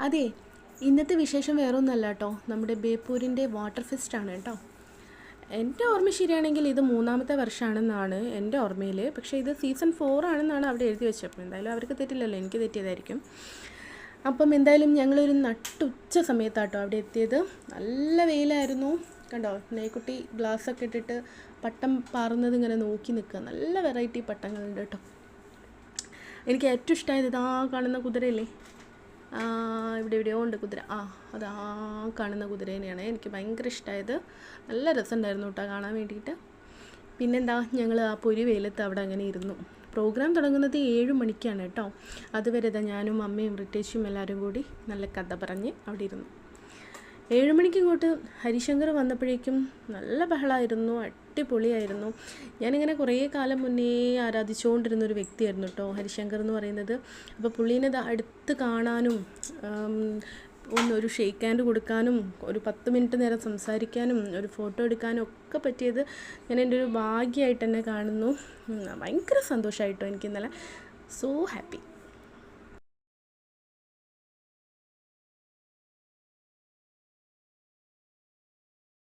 അതെ, ഇന്നത്തെ വിശേഷം വേറൊന്നുമല്ല കേട്ടോ, നമ്മുടെ ബേപ്പൂരിൻ്റെ വാട്ടർ ഫെസ്റ്റാണ് കേട്ടോ. എൻ്റെ ഓർമ്മ ശരിയാണെങ്കിൽ ഇത് മൂന്നാമത്തെ വർഷമാണെന്നാണ് എൻ്റെ ഓർമ്മയിൽ. പക്ഷേ ഇത് സീസൺ 4 ആണെന്നാണ് അവിടെ എഴുതി വെച്ചപ്പോൾ. എന്തായാലും അവർക്ക് തെറ്റില്ലല്ലോ, എനിക്ക് തെറ്റിയതായിരിക്കും. അപ്പം എന്തായാലും ഞങ്ങളൊരു നട്ടുച്ച സമയത്താട്ടോ അവിടെ എത്തിയത്. നല്ല വെയിലായിരുന്നു. കണ്ടോ, നെയ്ക്കുട്ടി ഗ്ലാസ്സൊക്കെ ഇട്ടിട്ട് പട്ടം പാറുന്നത് ഇങ്ങനെ നോക്കി നിൽക്കുക. നല്ല വെറൈറ്റി പട്ടങ്ങളുണ്ട് കേട്ടോ. എനിക്ക് ഏറ്റവും ഇഷ്ടമായത് ഇതാ കാണുന്ന കുതിരയില്ലേ, ഇവിടെ എവിടെയോ ഉണ്ട് കുതിര. അത് കാണുന്ന കുതിര തന്നെയാണ് എനിക്ക് ഭയങ്കര ഇഷ്ടമായത്. നല്ല രസമുണ്ടായിരുന്നു കേട്ടോ കാണാൻ വേണ്ടിയിട്ട്. പിന്നെന്താ, ഞങ്ങൾ ആ പൊരി വെയിലത്ത് അവിടെ അങ്ങനെ ഇരുന്നു. പ്രോഗ്രാം തുടങ്ങുന്നത് 7 മണിക്കാണ് കേട്ടോ. അതുവരെ ഞാനും അമ്മയും റിട്ടേഷും എല്ലാവരും കൂടി നല്ല കഥ പറഞ്ഞ് അവിടെ ഇരുന്നു. 7 മണിക്ക് ഇങ്ങോട്ട് ഹരിശങ്കർ വന്നപ്പോഴേക്കും നല്ല ബഹളമായിരുന്നു, അടിപൊളിയായിരുന്നു. ഞാനിങ്ങനെ കുറേ കാലം മുന്നേ ആരാധിച്ചുകൊണ്ടിരുന്നൊരു വ്യക്തിയായിരുന്നു കേട്ടോ ഹരിശങ്കർ എന്ന് പറയുന്നത്. അപ്പോൾ പുള്ളീനെ അടുത്ത് കാണാനും ഒരു ഷെയ്ക്ക് ഹാൻഡ് കൊടുക്കാനും ഒരു 10 മിനിറ്റ് നേരം സംസാരിക്കാനും ഒരു ഫോട്ടോ എടുക്കാനും ഒക്കെ പറ്റിയത് ഞാൻ എൻ്റെ ഒരു ഭാഗ്യമായിട്ട് തന്നെ കാണുന്നു. ഭയങ്കര സന്തോഷമായിട്ടോ എനിക്ക് ഇന്നലെ. So happy.